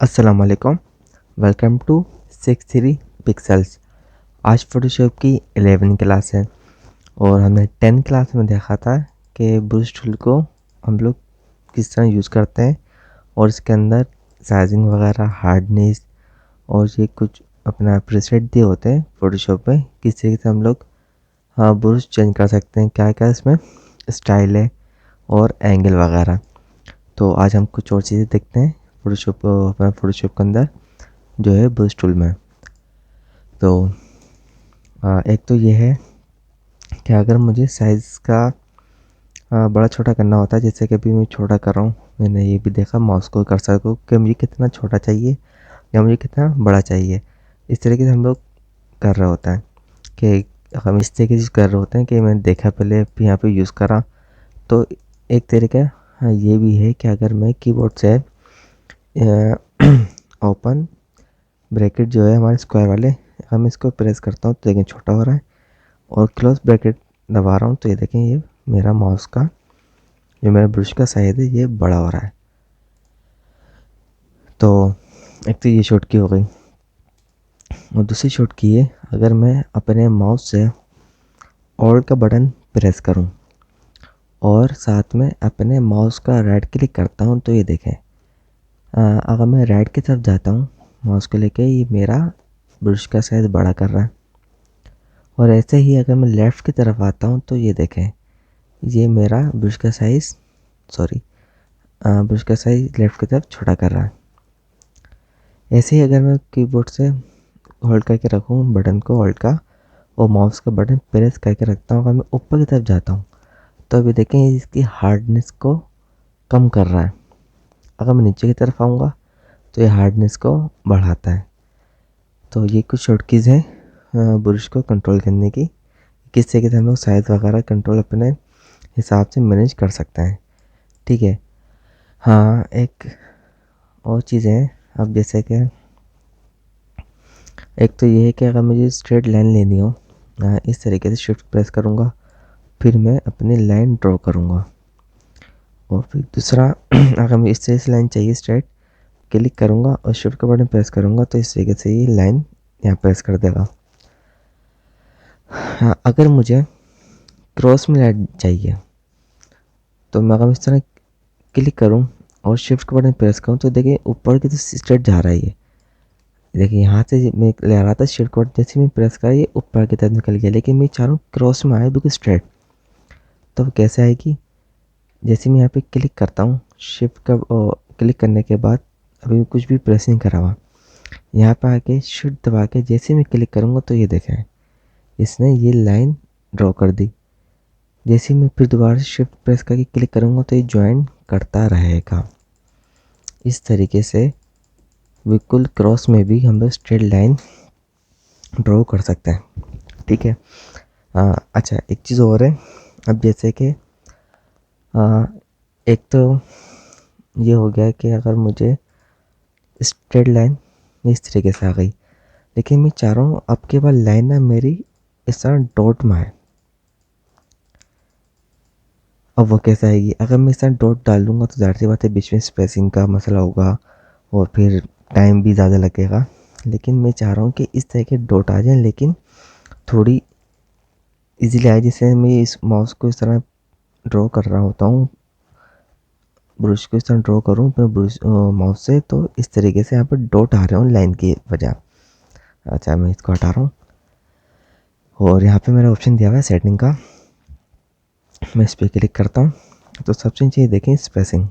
अस्सलाम वालेकुम। Welcome to 63 pixels. आज फोटोशॉप की 11 क्लास है और हमने 10 क्लास में देखा था कि ब्रश टूल को हम लोग किस तरह यूज़ करते हैं और इसके अंदर साइजिंग वगैरह, हार्डनेस और ये कुछ अपना प्रीसेट दिए होते हैं फोटोशॉप में, किस तरीके से हम लोग ब्रश चेंज कर सकते हैं, क्या क्या इसमें स्टाइल है और एंगल वगैरह। तो आज हम कुछ और चीज़ें देखते हैं अपना फोटोशॉप के अंदर जो है ब्रश टूल में। तो एक तो ये है कि अगर मुझे साइज़ का बड़ा छोटा करना होता है, जैसे कि अभी मैं छोटा कर रहा हूँ, मैंने ये भी देखा माउस को कर्सर को कि मुझे कितना छोटा चाहिए या मुझे कितना बड़ा चाहिए। इस तरीके से हम लोग कर रहे होते हैं कि हम इस तरीके से कर रहे होते हैं कि मैंने देखा पहले फिर यहाँ पे यूज़ करा। तो एक तरीका ये भी है कि अगर मैं कीबोर्ड से ओपन ब्रैकेट जो है हमारे स्क्वायर वाले, हम इसको प्रेस करता हूँ तो देखें छोटा हो रहा है, और क्लोज ब्रैकेट दबा रहा हूँ तो ये देखें ये मेरा माउस का जो मेरा ब्रश का साइज है ये बड़ा हो रहा है। तो एक तो ये शॉर्टकी हो गई, और दूसरी शॉर्टकी है अगर मैं अपने माउस से ऑल्ट का बटन प्रेस करूँ और साथ में अपने माउस का राइट क्लिक करता हूँ तो ये देखें अगर मैं राइट की तरफ जाता हूँ माउस को लेके, ये मेरा ब्रश का साइज़ बड़ा कर रहा है। और ऐसे ही अगर मैं लेफ़्ट की तरफ आता हूँ तो ये देखें ये मेरा ब्रश का साइज़ ब्रश का साइज़ लेफ़्ट की तरफ छोटा कर रहा है। ऐसे ही अगर मैं कीबोर्ड से होल्ड करके रखूँ बटन को होल्ड का और माउस का बटन प्रेस करके रखता हूँ, अगर मैं ऊपर की तरफ जाता हूँ तो अभी देखें इसकी हार्डनेस को कम कर रहा है। अगर मैं नीचे की तरफ आऊँगा तो ये हार्डनेस को बढ़ाता है। तो ये कुछ शॉर्टकीज़ हैं ब्रश को कंट्रोल करने की, किस तरीके से हम लोग साइज़ वगैरह कंट्रोल अपने हिसाब से मैनेज कर सकते हैं। ठीक है। हाँ, एक और चीज़ है, अब जैसे कि एक तो ये है कि अगर मुझे स्ट्रेट लाइन लेनी हो इस तरीके से शिफ्ट प्रेस करूँगा, फिर मैं अपनी लाइन ड्रॉ करूँगा। और फिर दूसरा अगर मुझे इस तरह से लाइन चाहिए स्ट्रेट, क्लिक करूँगा और शिफ्ट का बटन प्रेस करूँगा तो इस तरीके से ये लाइन यहाँ प्रेस कर देगा। हाँ, अगर मुझे क्रॉस में लाइन चाहिए तो मैं अगर इस तरह क्लिक करूँ और शिफ्ट का बटन प्रेस करूँ तो देखिए ऊपर की तो स्ट्रेट जा रहा है ये। देखिए यहाँ से मैं ले रहा था शिफ्ट कोड, जैसे मैं प्रेस करा ये ऊपर की तरफ निकल गया, लेकिन मैं चाह रहा हूँ क्रॉस में आए बिल्कुल स्ट्रेट। तो कैसे आएगी, जैसे मैं यहाँ पे क्लिक करता हूँ शिफ्ट का क्लिक करने के बाद अभी कुछ भी प्रेस नहीं करा हुआ, यहाँ पे आके शिफ्ट दबा के जैसे मैं क्लिक करूँगा तो ये देखें इसने ये लाइन ड्रॉ कर दी। जैसे मैं फिर दोबारा से शिफ्ट प्रेस करके क्लिक करूँगा तो ये ज्वाइन करता रहेगा। इस तरीके से बिल्कुल क्रॉस में भी हम लोग स्ट्रेट लाइन ड्रॉ कर सकते हैं। ठीक है। अच्छा, एक चीज़ और है, अब जैसे कि एक तो ये हो गया कि अगर मुझे स्ट्रेट लाइन इस तरीके से आ गई, लेकिन मैं चाह रहा हूँ अब के बाद लाइन ना मेरी इस तरह डॉट में आए। अब वो कैसे आएगी, अगर मैं इस तरह डॉट डाल दूँगा तो ज़ाहिर सी बात है बीच में स्पेसिंग का मसला होगा और फिर टाइम भी ज़्यादा लगेगा। लेकिन मैं चाह रहा हूँ कि इस तरह के डॉट आ जाएँ, लेकिन थोड़ी इजीली आए। जैसे मैं इस माउस को इस तरह ड्रॉ कर रहा होता हूँ, ब्रश को इस तरह ड्रॉ करूँ अपने ब्रश माउस से, तो इस तरीके से यहाँ पर डॉट आ रहे हो लाइन की वजह। अच्छा, मैं इसको हटा रहा हूँ और यहाँ पे मेरा ऑप्शन दिया हुआ है सेटिंग का, मैं इस पर क्लिक करता हूँ तो सबसे नीचे देखें स्पेसिंग।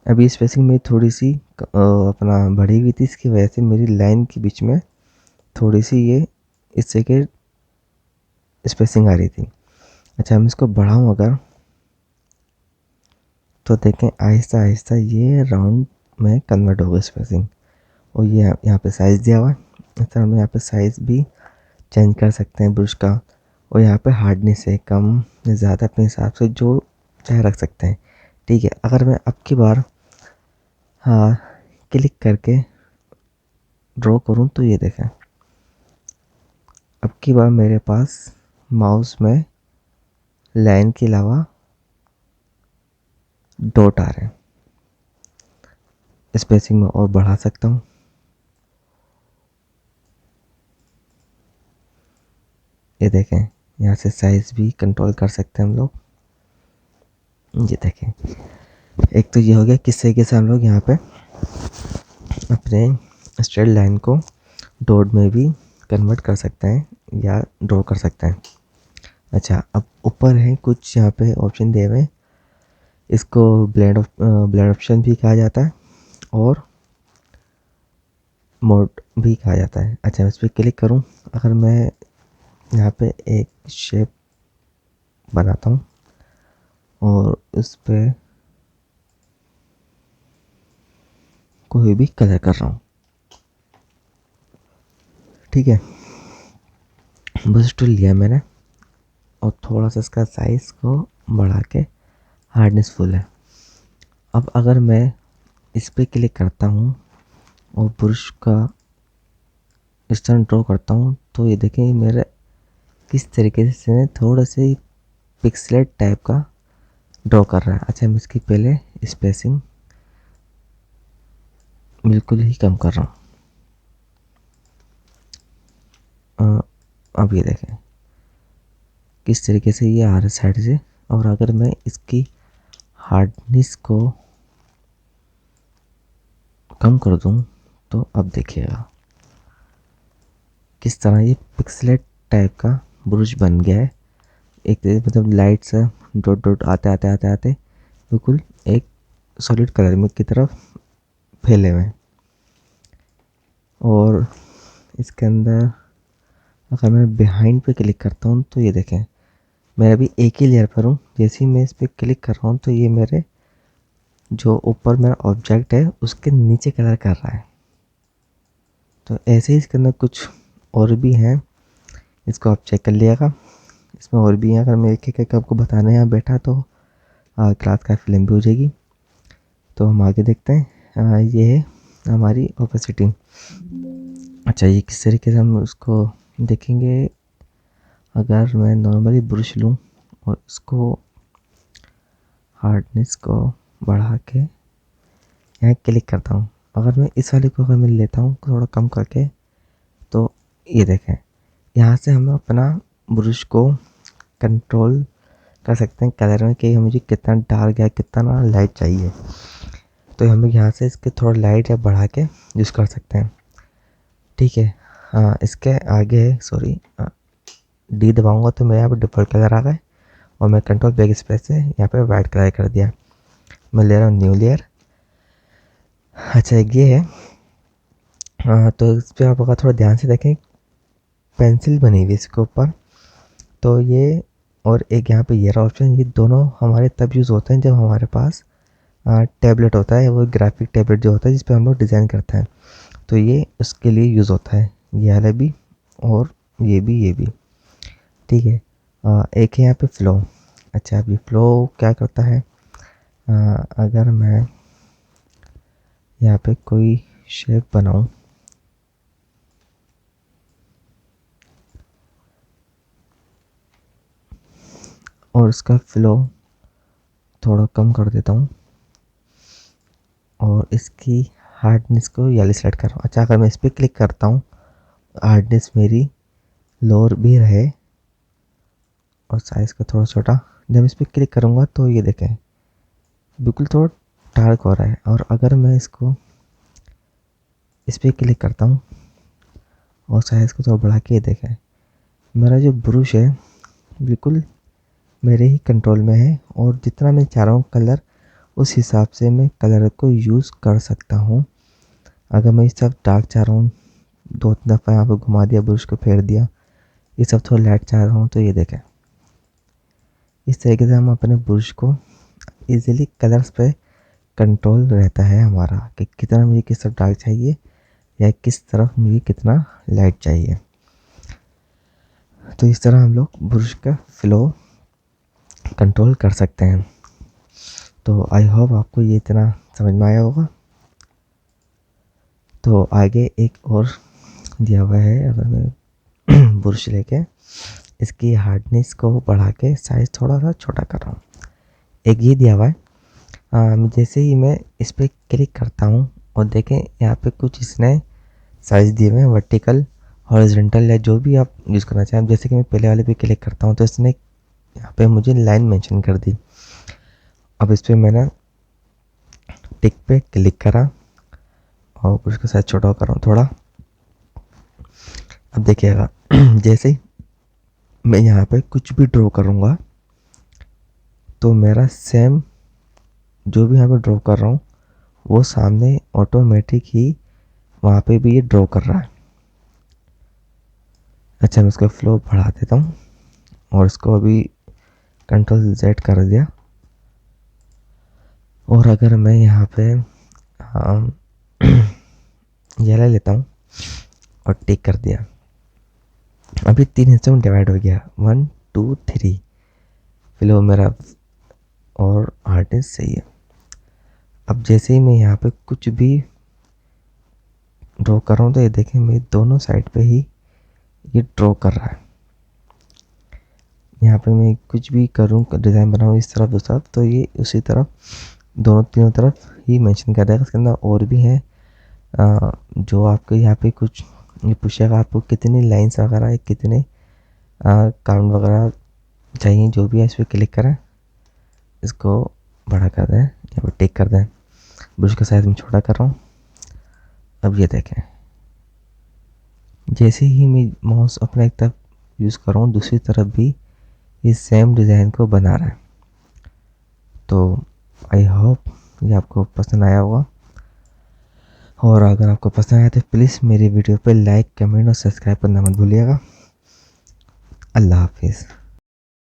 अभी स्पेसिंग में थोड़ी सी अपना बढ़ी हुई थी, इसकी वजह से मेरी लाइन के बीच में थोड़ी सी ये इससे के स्पेसिंग आ रही थी। अच्छा, मैं इसको बढ़ाऊँ अगर तो देखें आहिस्ता आहिस्ता ये राउंड में कन्वर्ट होगा स्पेसिंग। और ये यहाँ पे साइज़ दिया हुआ है, इस तरह हम यहाँ पे साइज़ भी चेंज कर सकते हैं ब्रश का। और यहाँ पे हार्डनेस है कम या ज़्यादा अपने हिसाब से जो चाहे रख सकते हैं। ठीक है। अगर मैं अब की बार हाँ क्लिक करके ड्रॉ करूँ तो ये देखें अब की बार मेरे पास माउस में लाइन के अलावा डॉट आ रहे हैं। स्पेसिंग में और बढ़ा सकता हूँ। ये देखें, यहाँ से साइज़ भी कंट्रोल कर सकते हैं हम लोग। ये देखें, एक तो ये हो गया किस तरीके से हम लोग यहाँ पे अपने स्ट्रेट लाइन को डॉट में भी कन्वर्ट कर सकते हैं या ड्रॉ कर सकते हैं। अच्छा, अब ऊपर है कुछ यहाँ पे ऑप्शन दिए हुए हैं। इसको ब्लेंड ऑप्शन भी कहा जाता है और मोड भी कहा जाता है। अच्छा, मैं इस पर क्लिक करूँ, अगर मैं यहाँ पे एक शेप बनाता हूँ और उस पर कोई भी कलर कर रहा हूँ, ठीक है, ब्रश टूल लिया मैंने और थोड़ा सा इसका साइज़ को बढ़ा के हार्डनेस फुल है। अब अगर मैं इस पर क्लिक करता हूँ और ब्रश का इस तरह ड्रॉ करता हूँ तो ये देखें मेरे किस तरीके से थोड़ा से पिक्सलेट टाइप का ड्रॉ कर रहा है। अच्छा, मैं इसकी पहले स्पेसिंग बिल्कुल ही कम कर रहा हूँ। अब ये देखें किस तरीके से ये आ रहा है साइड से। और अगर मैं इसकी हार्डनेस को कम कर दूँ तो अब देखिएगा किस तरह ये पिक्सलेट टाइप का ब्रश बन गया है। एक मतलब लाइट सा डॉट डॉट आते आते आते आते बिल्कुल एक सॉलिड कलर में की तरफ फैले हुए हैं। और इसके अंदर अगर मैं बिहाइंड पे क्लिक करता हूँ तो ये देखें मैं अभी एक ही लेयर पर हूँ। जैसे ही मैं इस पर क्लिक कर रहा हूँ तो ये मेरे जो ऊपर मेरा ऑब्जेक्ट है उसके नीचे कलर कर रहा है। तो ऐसे ही इसके अंदर कुछ और भी हैं, इसको आप चेक कर लिएगा। इसमें और भी हैं, अगर मैं एक एक आपको बताने यहाँ बैठा तो क्लास काफ़ी लंबी हो जाएगी। तो हम आगे देखते हैं। ये है हमारी ओपेसिटी। अच्छा, ये किस तरीके से हम उसको देखेंगे। अगर मैं नॉर्मली ब्रश लूँ और इसको हार्डनेस को बढ़ा के यहाँ क्लिक करता हूँ, अगर मैं इस वाले को अगर मैं लेता हूँ थोड़ा कम करके तो ये देखें यहाँ से हम अपना ब्रश को कंट्रोल कर सकते हैं कलर में कि मुझे कितना डार्क या कितना लाइट चाहिए। तो हम लोग यहाँ से इसके थोड़ा लाइट या बढ़ा के यूज़ कर सकते हैं, ठीक है। हाँ, इसके आगे सॉरी डी दबाऊंगा तो मेरे यहाँ पर डिफ़ॉल्ट कलर आ गए और मैं कंट्रोल बैक स्पेस से यहाँ पे वाइट कलर कर दिया। मैं ले रहा हूँ न्यू लेयर। अच्छा, एक ये है। तो इस पर आप अगर थोड़ा ध्यान से देखें पेंसिल बनी हुई इसके ऊपर। तो ये और एक यहाँ पे ये रहा ऑप्शन, ये दोनों हमारे तब यूज़ होते हैं जब हमारे पास टैबलेट होता है, वो ग्राफिक टैबलेट जो होता है जिस पे हम लोग डिज़ाइन करते हैं। तो ये उसके लिए यूज़ होता है, ये वाला भी और ये भी, ठीक है। एक है यहाँ पे फ़्लो। अच्छा, अभी फ़्लो क्या करता है, अगर मैं यहाँ पे कोई शेप बनाऊँ और उसका फ़्लो थोड़ा कम कर देता हूँ और इसकी हार्डनेस को येलो सेलेक्ट कर रहा हूँ। अच्छा, अगर मैं इस पर क्लिक करता हूँ हार्डनेस मेरी लोअर भी रहे और साइज़ का थोड़ा छोटा। जब इस पर क्लिक करूँगा तो ये देखें बिल्कुल थोड़ा डार्क हो रहा है। और अगर मैं इसको इस पर क्लिक करता हूँ और साइज़ को थोड़ा बढ़ा के देखें मेरा जो ब्रश है बिल्कुल मेरे ही कंट्रोल में है और जितना मैं चाह रहा हूँ कलर उस हिसाब से मैं कलर को यूज़ कर सकता हूँ। अगर मैं इस सब डार्क चाह रहा हूँ, 2-3 दफ़ा यहाँ पर घुमा दिया, ब्रश को फेर दिया, ये सब थोड़ा लाइट चाह रहा हूँ तो ये देखें इस तरीके से हम अपने ब्रश को इजीली कलर्स पे कंट्रोल रहता है हमारा कि कितना मुझे किस तरफ डार्क चाहिए या किस तरफ मुझे कितना लाइट चाहिए। तो इस तरह हम लोग ब्रश का फ्लो कंट्रोल कर सकते हैं। तो आई होप आपको ये इतना समझ में आया होगा। तो आगे एक और दिया हुआ है, अगर मैं ब्रश लेके इसकी हार्डनेस को बढ़ा के साइज़ थोड़ा सा छोटा कर रहा हूँ। एक ये दिया हुआ है, जैसे ही मैं इस पर क्लिक करता हूँ और देखें यहाँ पे कुछ इसने साइज दिए हुए हैं, वर्टिकल, हॉरिजॉन्टल या जो भी आप यूज़ करना चाहें। जैसे कि मैं पहले वाले पे क्लिक करता हूँ तो इसने यहाँ पे मुझे लाइन मेंशन कर दी। अब इस पर मैंने टिक पे क्लिक करा और उसका साइज छोटा कर रहा हूँ थोड़ा। अब देखिएगा जैसे ही मैं यहाँ पे कुछ भी ड्रॉ करूँगा तो मेरा सेम जो भी यहाँ पे ड्रॉ कर रहा हूँ वो सामने ऑटोमेटिक ही वहाँ पे भी ये ड्रॉ कर रहा है। अच्छा, मैं उसका फ्लो बढ़ा देता हूँ और इसको अभी कंट्रोल Z कर दिया। और अगर मैं यहाँ पे ये ले लेता हूँ और टिक कर दिया, अभी 3 हिस्सों में डिवाइड हो गया, 1 2 3। फ्लो मेरा और आर्टिस्ट सही है। अब जैसे ही मैं यहाँ पे कुछ भी ड्रॉ कर रहा हूँ तो ये देखें मैं दोनों साइड पे ही ये ड्रॉ कर रहा है। यहाँ पे मैं कुछ भी करूँ, डिज़ाइन बनाऊँ इस तरफ उस तरफ, तो ये उसी तरफ दोनों तीनों तरफ ही मेंशन कर देगा। इसके अंदर और भी हैं जो आपको यहाँ पे कुछ ये पूछेगा आपको कितनी लाइंस वगैरह, कितने काउंट वगैरह चाहिए। जो भी है इस पर क्लिक करें, इसको बड़ा कर दें, यहाँ पर टिक कर दें। ब्रश का साइज में छोटा कर रहा हूँ। अब ये देखें जैसे ही मैं माउस अपना एक तरफ यूज़ कर रहा हूँ दूसरी तरफ भी इस सेम डिज़ाइन को बना रहा है। तो आई होप ये आपको पसंद आया होगा, और अगर आपको पसंद आया तो प्लीज़ मेरी वीडियो पे लाइक, कमेंट और सब्सक्राइब करना मत भूलिएगा। अल्लाह हाफिज़।